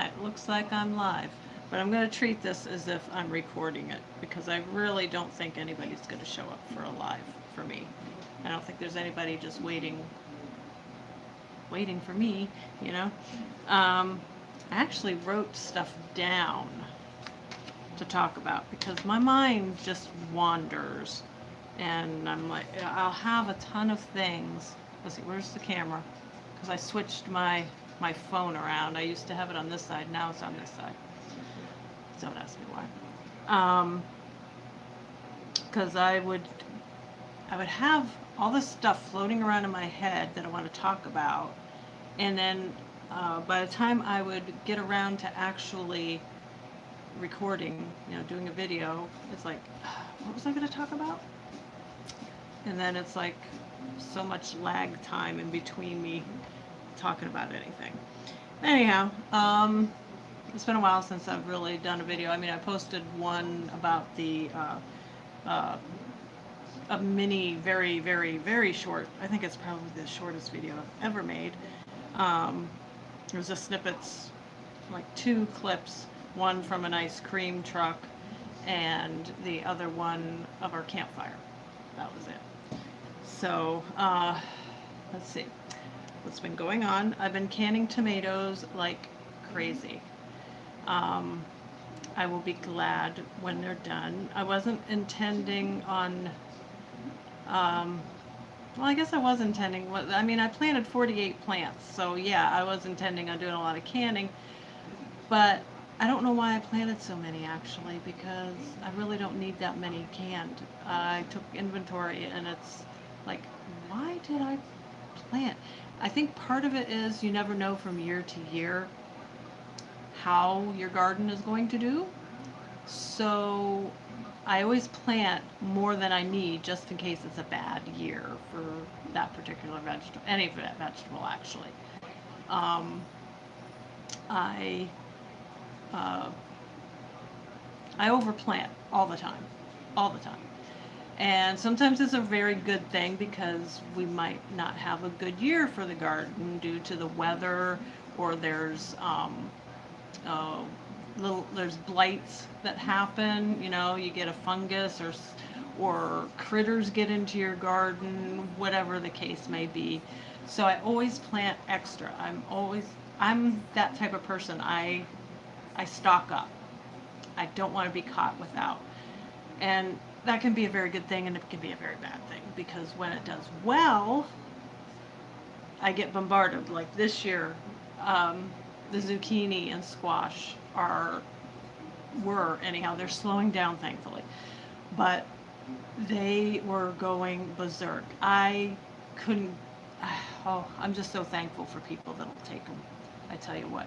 Alright, looks like I'm live. But I'm going to treat this as if I'm recording it because I really don't think anybody's going to show up for a live for me. I don't think there's anybody just waiting for me, you know. I actually wrote stuff down to talk about because my mind just wanders. And I'm like, I'll have a ton of things. Let's see, where's the camera? Because I switched my phone around. I used to have it on this side, now it's on this side. Don't ask me why. Because I would have all this stuff floating around in my head that I want to talk about, and then by the time I would get around to actually recording, doing a video, it's like, what was I going to talk about? And then it's like so much lag time in between me talking about anything. Anyhow, it's been a while since I've really done a video. I mean, I posted one about a mini, very, very, very short. I think it's probably the shortest video I've ever made. It was just snippets, like 2 clips, one from an ice cream truck and the other one of our campfire. That was it. So, let's see what's been going on. I've been canning tomatoes like crazy. I will be glad when they're done. I wasn't intending on, well, I guess I was intending, I mean, I planted 48 plants, so yeah, I was intending on doing a lot of canning, but I don't know why I planted so many actually, because I really don't need that many canned. I took inventory and it's like, why did I plant? I think part of it is you never know from year to year how your garden is going to do. So I always plant more than I need just in case it's a bad year for that particular vegetable, any vegetable actually. I overplant all the time. And sometimes it's a very good thing because we might not have a good year for the garden due to the weather, or there's there's blights that happen. You get a fungus or critters get into your garden, whatever the case may be. So I always plant extra. I'm that type of person. I stock up. I don't want to be caught without. And that can be a very good thing and it can be a very bad thing, because when it does well, I get bombarded. Like this year, the zucchini and squash they're slowing down thankfully, but they were going berserk. I couldn't, I'm just so thankful for people that'll take them. I tell you what,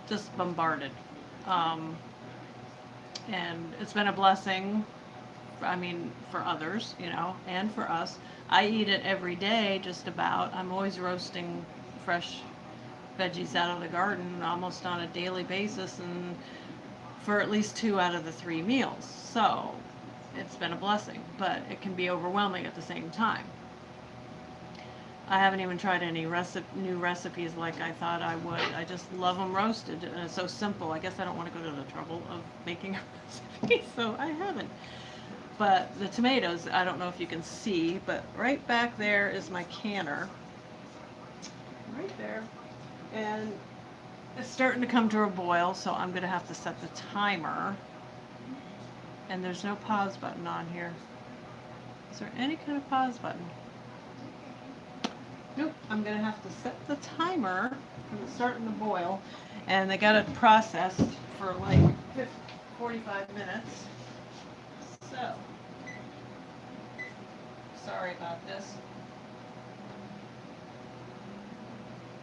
just bombarded. And it's been a blessing, I mean, for others, and for us. I eat it every day, just about. I'm always roasting fresh veggies out of the garden almost on a daily basis, and for at least 2 out of the 3 meals. So it's been a blessing, but it can be overwhelming at the same time. I haven't even tried any new recipes like I thought I would. I just love them roasted, and it's so simple. I guess I don't want to go to the trouble of making a recipe, so I haven't. But the tomatoes, I don't know if you can see, but right back there is my canner. Right there. And it's starting to come to a boil, so I'm going to have to set the timer. And there's no pause button on here. Is there any kind of pause button? Nope, I'm going to have to set the timer because it's starting to boil. And they got it processed for like 45 minutes. So, sorry about this.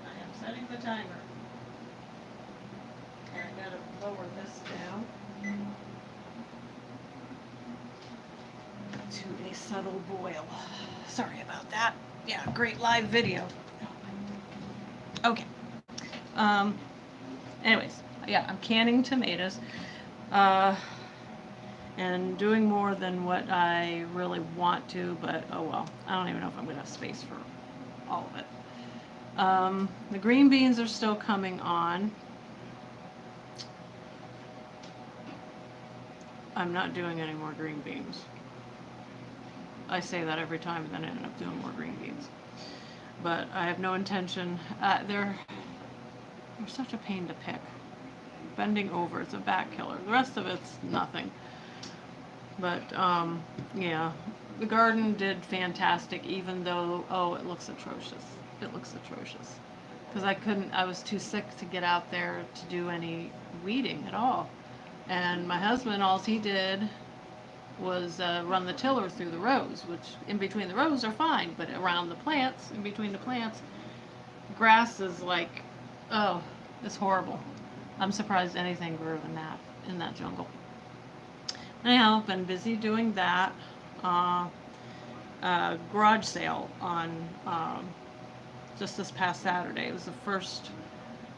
I am setting the timer. And I got to lower this down to a subtle boil. Sorry about that. Yeah, great live video. Okay. Anyways, yeah, I'm canning tomatoes. And doing more than what I really want to, but oh well. I don't even know if I'm going to have space for all of it. The green beans are still coming on. I'm not doing any more green beans. I say that every time and then I end up doing more green beans. But I have no intention. They're such a pain to pick. Bending over, it's a back killer. The rest of it's nothing. But yeah, the garden did fantastic, even though, oh, it looks atrocious. It looks atrocious. Because I was too sick to get out there to do any weeding at all. And my husband, all he did was run the tiller through the rows, which in between the rows are fine, but around the plants, in between the plants, grass is like, oh, it's horrible. I'm surprised anything grew in that jungle. Anyhow, I've been busy doing that. Garage sale on just this past Saturday. It was the first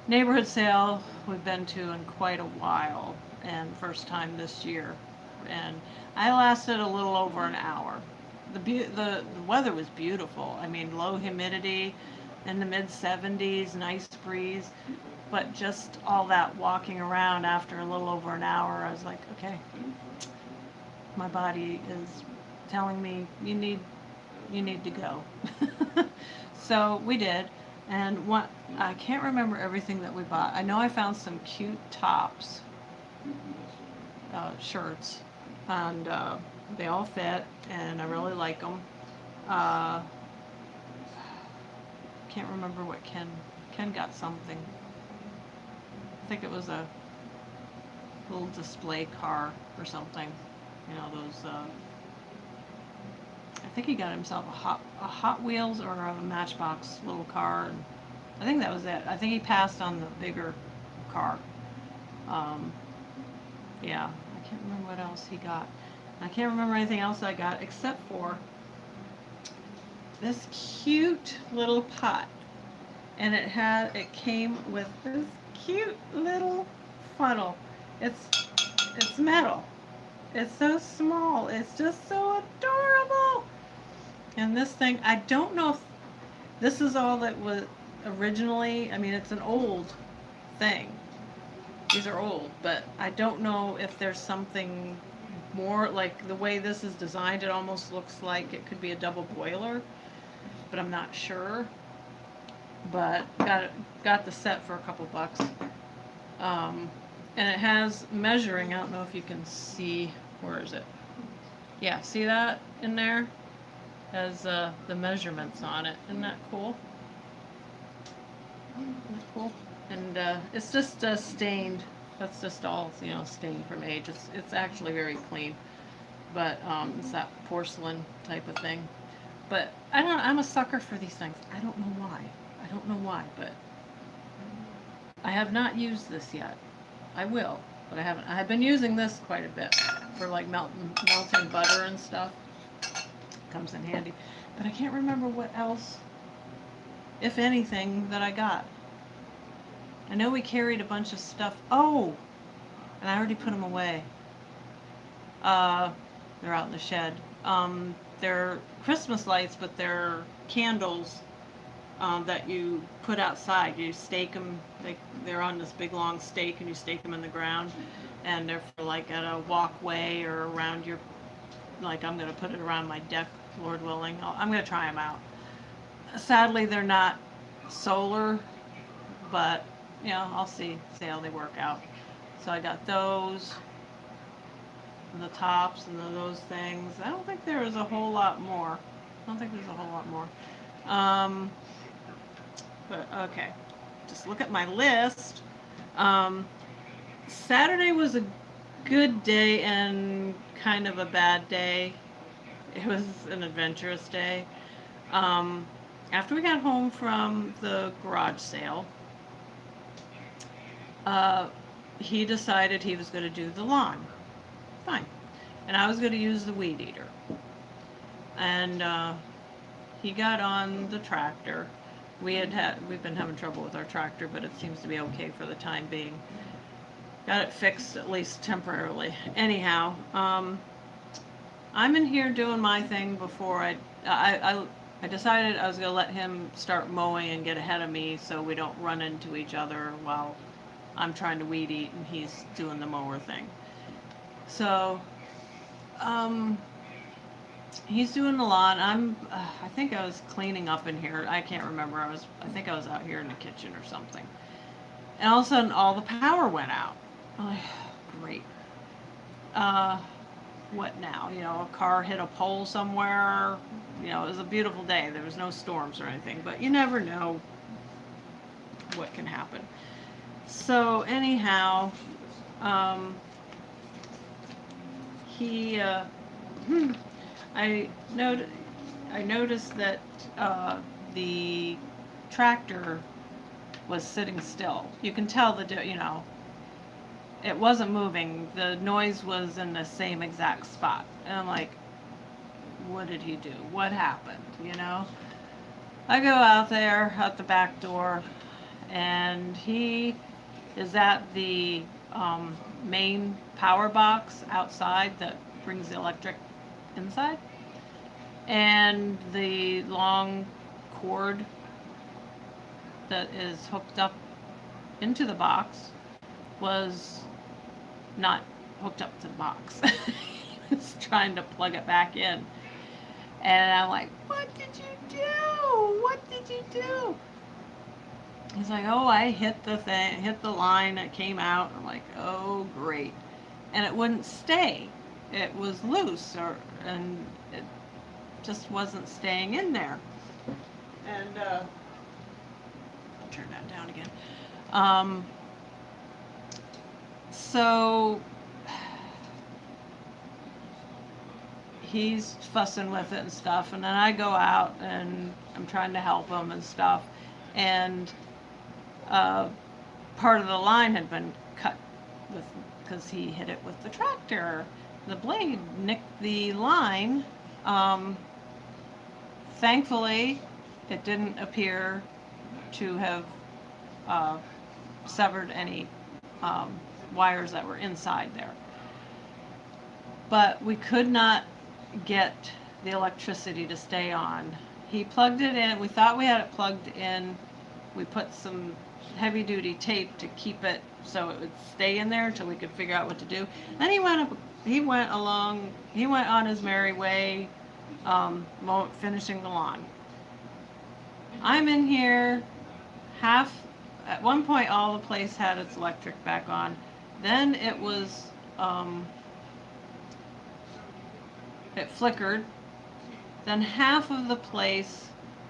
neighborhood sale we've been to in quite a while, and first time this year. And I lasted a little over an hour. The weather was beautiful. I mean, low humidity, in the mid 70s, nice breeze. But just all that walking around after a little over an hour, I was like, okay, my body is telling me you need to go. So we did, and I can't remember everything that we bought. I know I found some cute tops, shirts, and they all fit, and I really like them. Can't remember what Ken got something. I think it was a little display car or something. You know, those, I think he got himself a Hot Wheels or a Matchbox little car. And I think that was it. I think he passed on the bigger car. Yeah, I can't remember what else he got. I can't remember anything else I got except for this cute little pot. And it came with this cute little funnel. It's metal. It's so small. It's just so adorable. And this thing, I don't know if this is all that was originally, I mean, it's an old thing. These are old, but I don't know if there's something more, like the way this is designed, it almost looks like it could be a double boiler, but I'm not sure. But got the set for a couple bucks. And it has measuring, I don't know if you can see, where is it? Yeah, see that in there? Has the measurements on it. Isn't that cool? Isn't that cool? And it's just stained. That's just all, stained from age. It's actually very clean, but it's that porcelain type of thing. But I'm a sucker for these things. I don't know why, but I have not used this yet. I will, but I haven't. I have been using this quite a bit for like melting butter and stuff. Comes in handy. But I can't remember what else, if anything, that I got. I know we carried a bunch of stuff. Oh, and I already put them away. They're out in the shed. They're Christmas lights, but they're candles that you put outside. You stake them. They're on this big long stake, and you stake them in the ground. And they're for like at a walkway or around your. Like I'm gonna put it around my deck, Lord willing. I'm gonna try them out. Sadly, they're not solar, but I'll see how they work out. So I got those, and the tops, and those things. I don't think there is a whole lot more. But okay, just look at my list. Saturday was a good day and kind of a bad day. It was an adventurous day. After we got home from the garage sale, he decided he was going to do the lawn. Fine. And I was going to use the weed eater. And he got on the tractor. We've been having trouble with our tractor, but it seems to be okay for the time being. Got it fixed, at least temporarily. Anyhow, I'm in here doing my thing before I decided I was going to let him start mowing and get ahead of me so we don't run into each other while I'm trying to weed eat and he's doing the mower thing. So, he's doing a lot. I think I was cleaning up in here. I can't remember. I think I was out here in the kitchen or something. And all of a sudden, all the power went out. I'm like, great. Uh, what now? A car hit a pole somewhere. It was a beautiful day. There was no storms or anything, but you never know what can happen. So anyhow, um, he, I not- I noticed that the tractor was sitting still. You can tell it wasn't moving. The noise was in the same exact spot. And I'm like, what did he do? What happened? I go out there at the back door, and he is at the main power box outside that brings the electric inside. And the long cord that is hooked up into the box was not hooked up to the box. He was trying to plug it back in. And I'm like, what did you do? What did you do? He's like, oh, I hit the line, it came out. I'm like, oh, great. And it wouldn't stay. It was loose, and it just wasn't staying in there. And I'll turn that down again. So he's fussing with it and stuff, and then I go out and I'm trying to help him and stuff, and part of the line had been cut because he hit it with the tractor. The blade nicked the line. Thankfully, it didn't appear to have severed any wires that were inside there. But we could not get the electricity to stay on. He plugged it in. We thought we had it plugged in. We put some heavy duty tape to keep it so it would stay in there until we could figure out what to do. Then he went on his merry way, finishing the lawn. I'm in here. At one point all the place had its electric back on. Then it was, it flickered. Then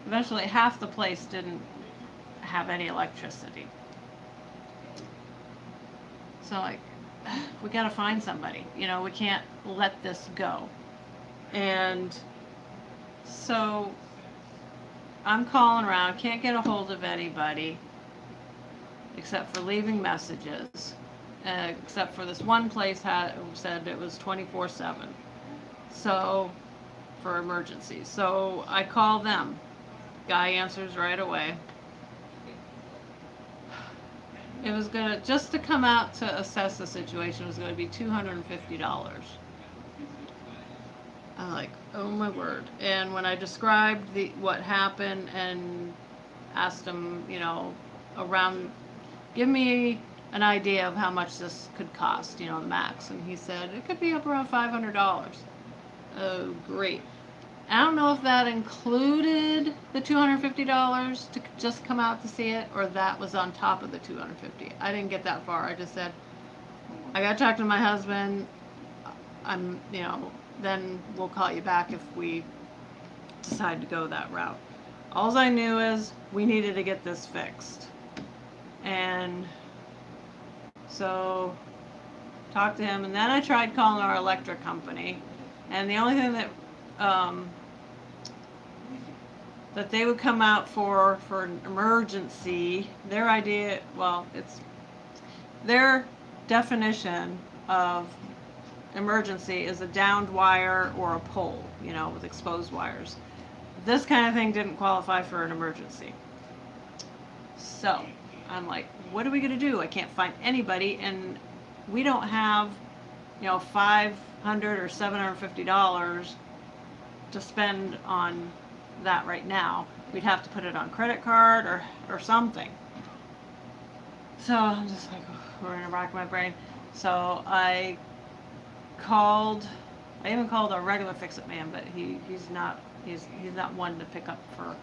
eventually half the place didn't have any electricity. So we gotta find somebody. We can't let this go. And so I'm calling around, can't get a hold of anybody except for leaving messages. Except for this one place said it was 24/7. So for emergencies. So I call them. Guy answers right away. It was just to come out to assess the situation was gonna be $250. I'm like, oh my word. And when I described what happened and asked him, give me an idea of how much this could cost, the max. And he said, it could be up around $500. Oh, great. I don't know if that included the $250 to just come out to see it, or that was on top of the $250. I didn't get that far. I just said, I gotta talk to my husband. Then we'll call you back if we decide to go that route. All I knew is we needed to get this fixed. And so talked to him, and then I tried calling our electric company, and the only thing that they would come out for an emergency, it's their definition of emergency is a downed wire or a pole, with exposed wires. This kind of thing didn't qualify for an emergency. So I'm like, what are we gonna do? I can't find anybody, and we don't have, $500 or $750 to spend on that right now. We'd have to put it on credit card or something. So I'm just like, we're gonna rock my brain. So I called, I even called a regular fix-it man, but he's not one to pick up for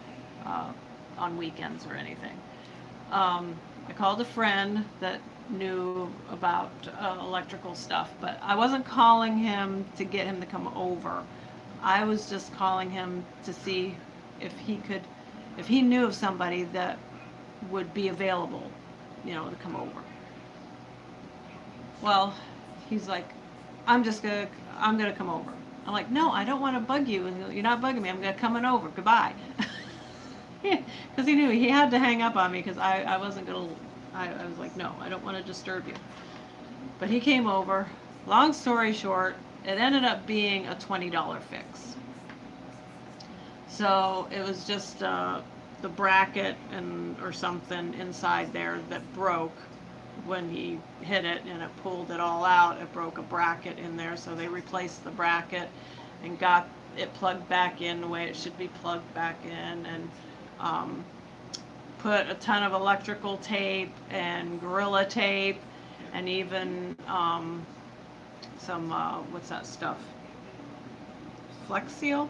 on weekends or anything. I called a friend that knew about electrical stuff, but I wasn't calling him to get him to come over. I was just calling him to see if he knew of somebody that would be available, to come over. Well, he's like, I'm gonna come over. I'm like, no, I don't want to bug you. You're not bugging me. I'm coming over. Goodbye. Because he knew he had to hang up on me because I wasn't gonna. I was like, no, I don't want to disturb you. But he came over. Long story short, it ended up being a $20 fix. So it was just the bracket or something inside there that broke when he hit it, and it pulled it all out. It broke a bracket in there, so they replaced the bracket and got it plugged back in the way it should be plugged back in, and put a ton of electrical tape and Gorilla tape, and even some what's that stuff? Flex Seal?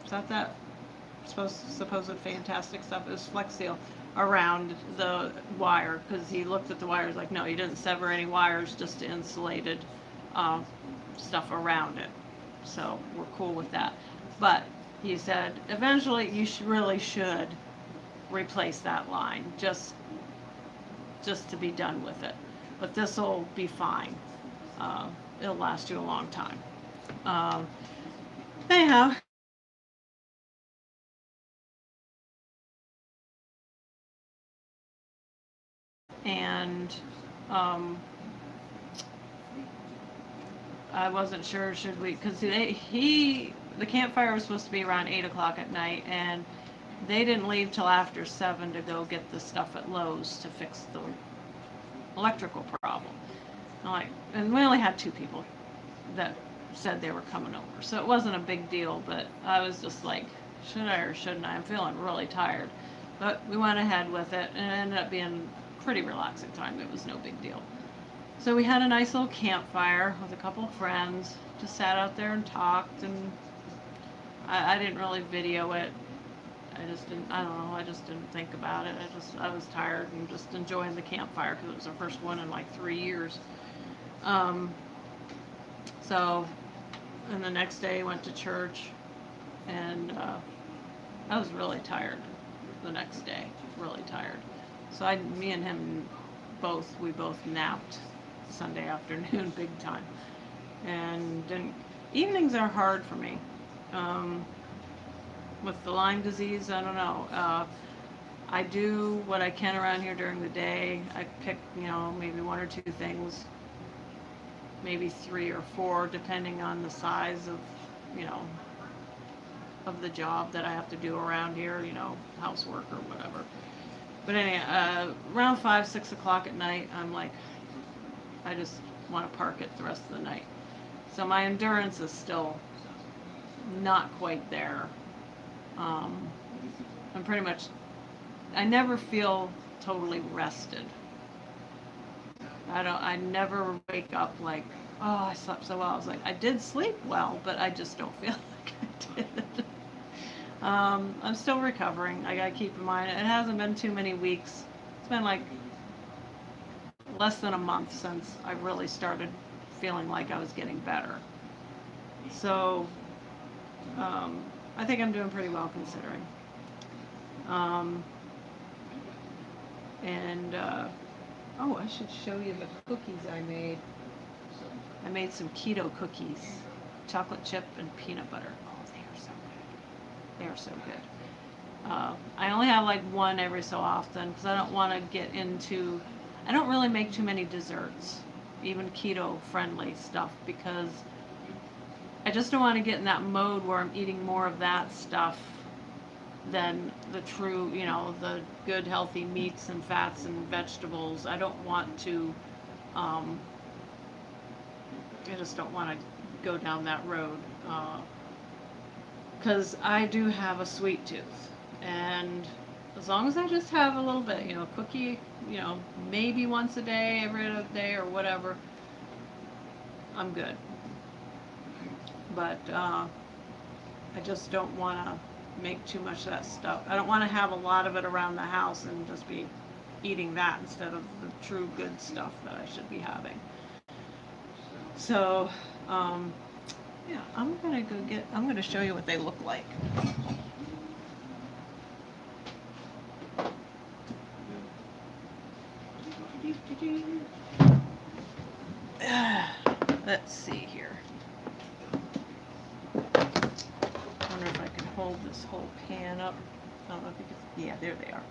Is that supposed fantastic stuff? It was Flex Seal around the wire, because he looked at the wires like, no, he didn't sever any wires, just insulated stuff around it. So we're cool with that. But he said eventually you really should replace that line just to be done with it. But this will be fine. It'll last you a long time. Anyhow. And I wasn't sure, should we, because the campfire was supposed to be around 8 o'clock at night, and they didn't leave till after 7 to go get the stuff at Lowe's to fix the electrical problem. And we only had 2 people that said they were coming over, so it wasn't a big deal, but I was just like, should I or shouldn't I? I'm feeling really tired. But we went ahead with it, and it ended up being a pretty relaxing time. It was no big deal. So we had a nice little campfire with a couple of friends, just sat out there and talked, and I didn't really video it. I don't know, I just didn't think about it. I was tired and just enjoying the campfire because it was our first one in like 3 years. So, and the next day went to church, and I was really tired the next day, really tired. So me and him we both napped Sunday afternoon big time. And evenings are hard for me. With the Lyme disease, I don't know. I do what I can around here during the day. I pick, maybe 1 or 2 things, maybe 3 or 4, depending on the size of, of the job that I have to do around here, housework or whatever. But anyway, around 5, 6 o'clock at night, I'm like, I just want to park it the rest of the night. So my endurance is still not quite there. I'm pretty much, I never feel totally rested. I never wake up like, oh, I slept so well. I was like, I did sleep well, but I just don't feel like I did. I'm still recovering. I gotta keep in mind, it hasn't been too many weeks. It's been like less than a month since I really started feeling like I was getting better. So, I think I'm doing pretty well considering. Oh, I should show you the cookies I made. I made some keto cookies, chocolate chip and peanut butter. Oh, they are so good. They are so good. I only have like one every so often because I don't want to I don't really make too many desserts, even keto friendly stuff, because I just don't want to get in that mode where I'm eating more of that stuff than the true, the good healthy meats and fats and vegetables. I don't want to, I just don't want to go down that road, because I do have a sweet tooth, and as long as I just have a little bit, cookie, maybe once a day, every other day or whatever, I'm good. But I just don't want to make too much of that stuff. I don't want to have a lot of it around the house and just be eating that instead of the true good stuff that I should be having. So, yeah, I'm gonna show you what they look like. Let's see here. I wonder if I can hold this whole pan up. I don't know if you can, yeah, there they are.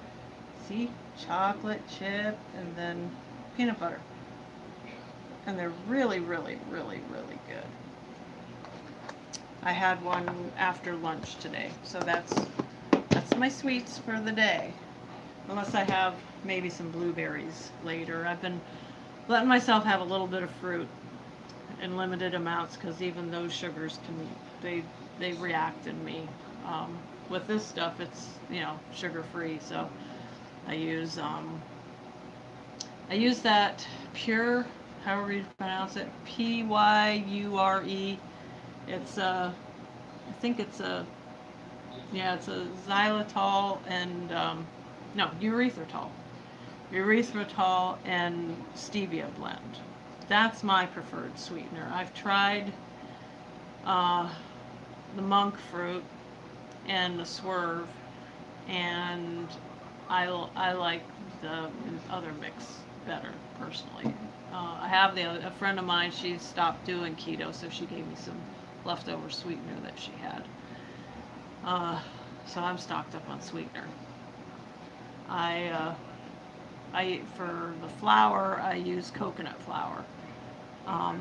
See? Chocolate chip and then peanut butter. And they're really, really, really, really good. I had one after lunch today, so that's my sweets for the day. Unless I have maybe some blueberries later. I've been letting myself have a little bit of fruit in limited amounts because even those sugars they react in me. With this stuff, it's sugar free, so I use that pure, however you pronounce it, Pyure. It's I think it's a xylitol and no, erythritol and stevia blend. That's my preferred sweetener. I've tried the monk fruit and the swerve, and I like the other mix better personally. I have a friend of mine. She stopped doing keto, so she gave me some leftover sweetener that she had. So I'm stocked up on sweetener. I for the flour I use coconut flour. I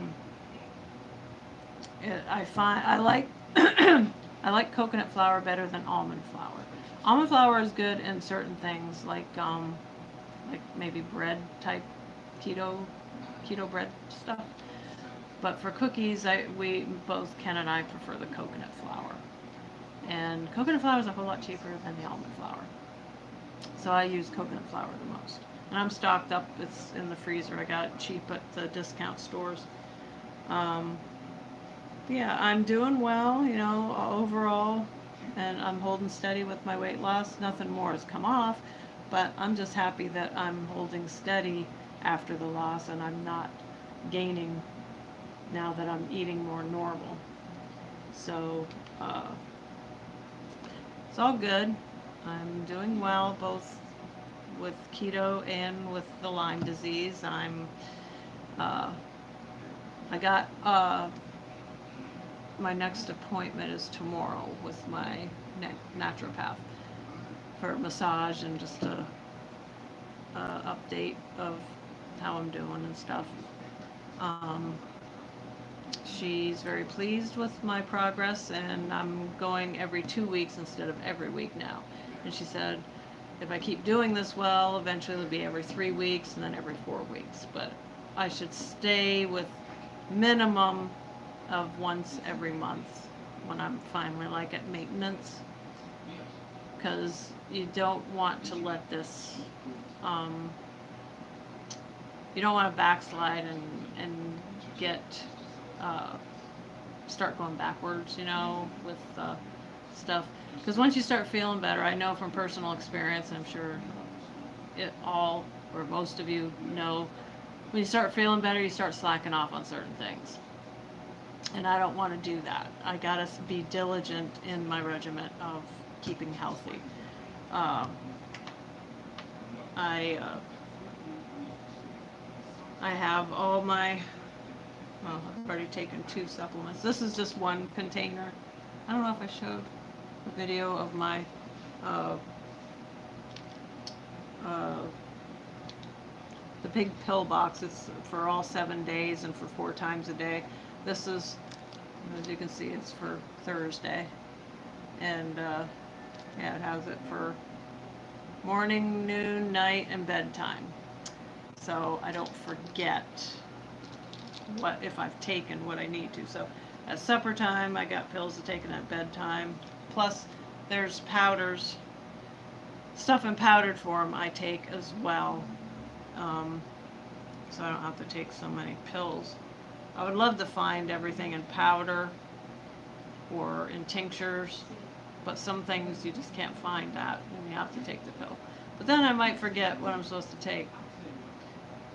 find I like I like coconut flour better than almond flour. Almond flour is good in certain things like maybe bread type keto bread stuff. But for cookies, we both Ken and I prefer the coconut flour. And coconut flour is a whole lot cheaper than the almond flour. So I use coconut flour the most. And I'm stocked up. It's in the freezer. I got it cheap at the discount stores. Yeah, I'm doing well, overall. And I'm holding steady with my weight loss. Nothing more has come off. But I'm just happy that I'm holding steady after the loss and I'm not gaining now that I'm eating more normal. So, it's all good. I'm doing well both with keto and with the Lyme disease. I got, my next appointment is tomorrow with my naturopath for a massage and just a update of how I'm doing and stuff. She's very pleased with my progress, and I'm going every 2 weeks instead of every week now. And she said, if I keep doing this well, eventually it'll be every 3 weeks and then every 4 weeks. But I should stay with minimum of once every month when I'm finally like at maintenance. Because you don't want to let this, you don't want to backslide and get, start going backwards, with stuff. Because once you start feeling better, I know from personal experience, and I'm sure all or most of you know, when you start feeling better, you start slacking off on certain things. And I don't want to do that. I gotta be diligent in my regimen of keeping healthy. I have all my, well, I've already taken 2 supplements. This is just one container. I don't know if I showed a video of my the big pill box. It's for all 7 days and for 4 times a day. This is, as you can see, it's for Thursday. And yeah, it has it for morning, noon, night, and bedtime. So I don't forget if I've taken what I need to. So at supper time, I got pills to take at bedtime. Plus, there's powders, stuff in powdered form I take as well. So I don't have to take so many pills. I would love to find everything in powder or in tinctures, but some things you just can't find that, and you have to take the pill. But then I might forget what I'm supposed to take.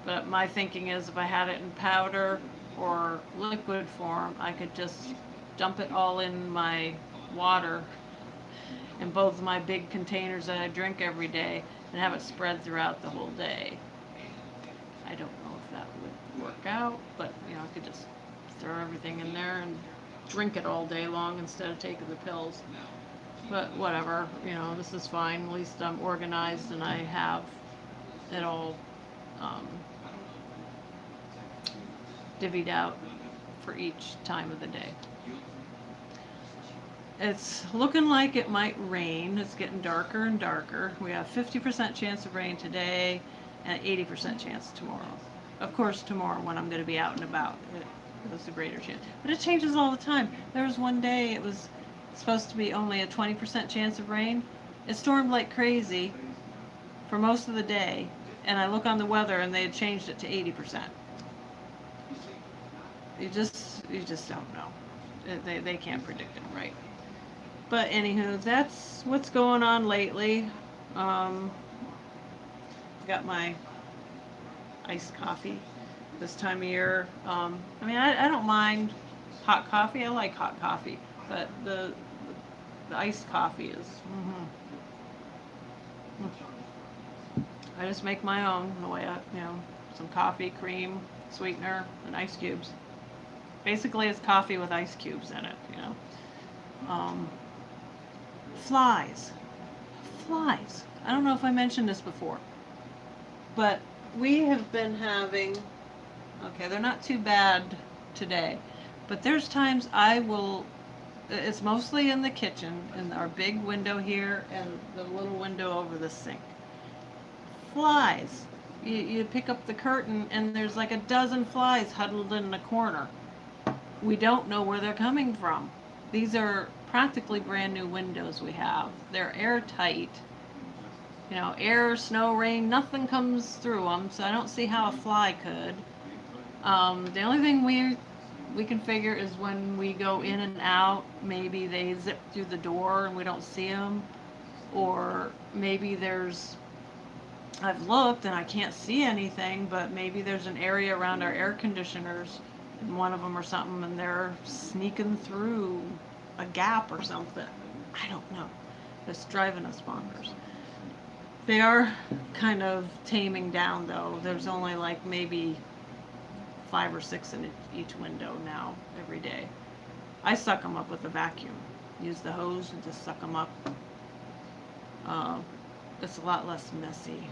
But my thinking is if I had it in powder or liquid form, I could just dump it all in my water in both my big containers that I drink every day and have it spread throughout the whole day. I don't know if that would work out, but I could just throw everything in there and drink it all day long instead of taking the pills. But whatever, this is fine. At least I'm organized and I have it all um, divvied out for each time of the day. It's looking like it might rain. It's getting darker and darker. We have 50% chance of rain today and 80% chance tomorrow. Of course, tomorrow when I'm going to be out and about, there's a greater chance. But it changes all the time. There was one day it was supposed to be only a 20% chance of rain. It stormed like crazy for most of the day, and I look on the weather and they had changed it to 80%. You just don't know. They can't predict it right. But anywho, that's what's going on lately. Got my iced coffee this time of year. I don't mind hot coffee. I like hot coffee, but the iced coffee is. I just make my own the way some coffee, cream, sweetener, and ice cubes. Basically, it's coffee with ice cubes in it. Flies. I don't know if I mentioned this before, but we have been having, okay, they're not too bad today, but there's times it's mostly in the kitchen, in our big window here and the little window over the sink. Flies. You pick up the curtain and there's like a dozen flies huddled in the corner. We don't know where they're coming from. These are practically brand new windows we have. They're airtight. Air, snow, rain, nothing comes through them, so I don't see how a fly could. The only thing we can figure is when we go in and out, maybe they zip through the door and we don't see them, or maybe I've looked and I can't see anything, but maybe there's an area around our air conditioners in one of them or something, and they're sneaking through a gap or something. I don't know. It's driving us bonkers. They are kind of taming down, though. There's only like maybe 5 or 6 in each window now every day. I suck them up with a vacuum. Use the hose and just suck them up. It's a lot less messy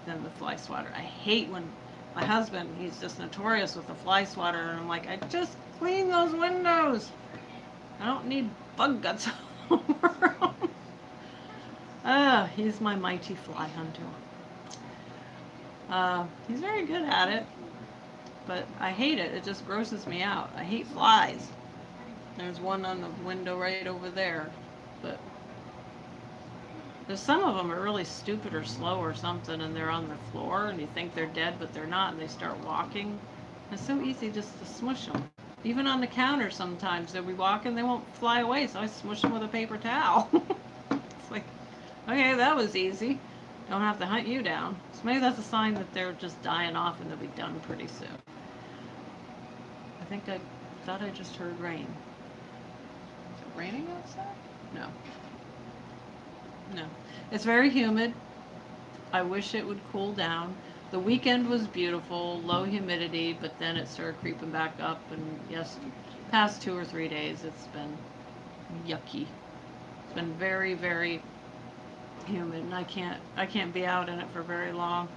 than the fly swatter. I hate when my husband, he's just notorious with the fly swatter, and I'm like, I just clean those windows. I don't need bug guts all over them. He's my mighty fly hunter. He's very good at it, but I hate it. It just grosses me out. I hate flies. There's one on the window right over there, but there's some of them are really stupid or slow or something, and they're on the floor, and you think they're dead, but they're not, and they start walking. It's so easy just to smush them. Even on the counter sometimes, they'll be walking, they won't fly away, so I smush them with a paper towel. It's like, okay, that was easy. Don't have to hunt you down. So maybe that's a sign that they're just dying off and they'll be done pretty soon. I thought I just heard rain. Is it raining outside? No. No. It's very humid. I wish it would cool down. The weekend was beautiful, low humidity, but then it started creeping back up, and yes, past 2 or 3 days it's been yucky. It's been very, very humid, and I can't be out in it for very long.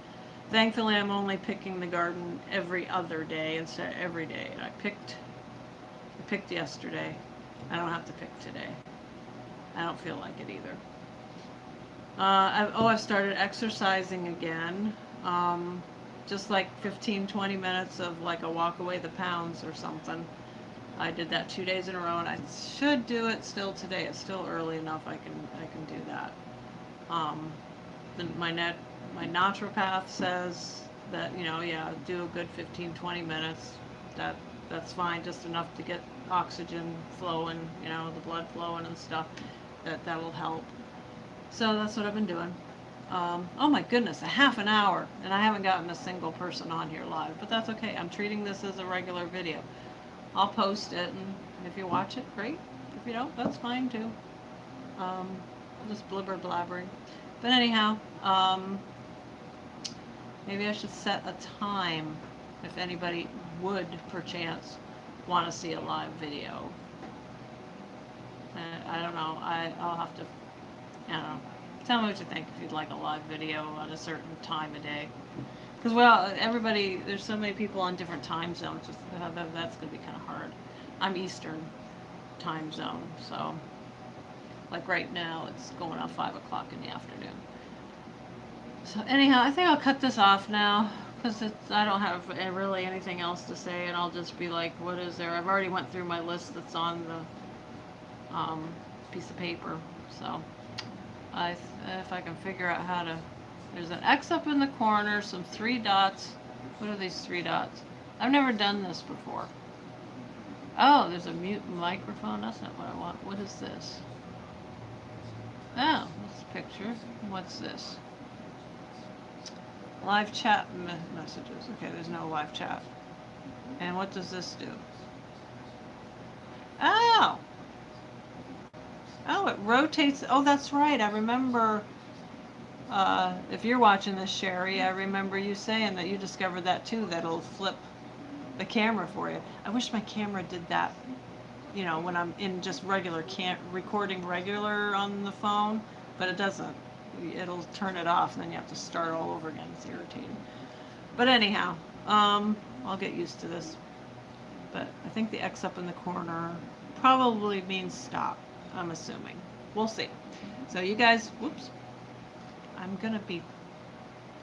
Thankfully, I'm only picking the garden every other day instead of every day. I picked yesterday. I don't have to pick today. I don't feel like it either. I've started exercising again. Just like 15-20 minutes of like a walk away the pounds or something. I did that 2 days in a row, and I should do it still today. It's still early enough. I can do that. My naturopath says that do a good 15-20 minutes. That that's fine, just enough to get oxygen flowing, you know, the blood flowing and stuff. That'll help. So that's what I've been doing. Oh my goodness, a half an hour, and I haven't gotten a single person on here live, but that's okay. I'm treating this as a regular video. I'll post it, and if you watch it, great. If you don't, that's fine too. Just blibber blabbering. But anyhow, maybe I should set a time if anybody would perchance want to see a live video. I don't know. I'll have to, I don't know. Tell me what you think if you'd like a live video at a certain time of day. Because, well, everybody, there's so many people on different time zones. Just, that's going to be kind of hard. I'm Eastern time zone, so like right now it's going on 5 o'clock in the afternoon. So anyhow, I think I'll cut this off now because I don't have really anything else to say, and I'll just be like, what is there? I've already went through my list that's on the piece of paper, so if I can figure out how to, there's an X up in the corner, some 3 dots. What are these 3 dots? I've never done this before. Oh, there's a mute microphone. That's not what I want. What is this? Oh, that's a picture. What's this? Live chat messages. Okay, there's no live chat. And what does this do? Oh! Oh, it rotates. Oh, that's right. I remember, if you're watching this, Sherry, I remember you saying that you discovered that too, that it'll flip the camera for you. I wish my camera did that, you know, when I'm in just regular recording regular on the phone, but it doesn't. It'll turn it off, and then you have to start all over again. It's irritating. But anyhow, I'll get used to this. But I think the X up in the corner probably means stop, I'm assuming. We'll see. So you guys, whoops, I'm going to be,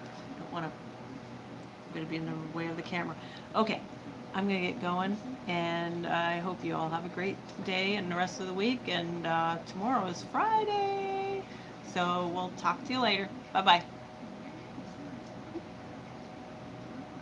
I don't want to, I'm going to be in the way of the camera. Okay, I'm going to get going, and I hope you all have a great day and the rest of the week, and tomorrow is Friday. So we'll talk to you later. Bye-bye.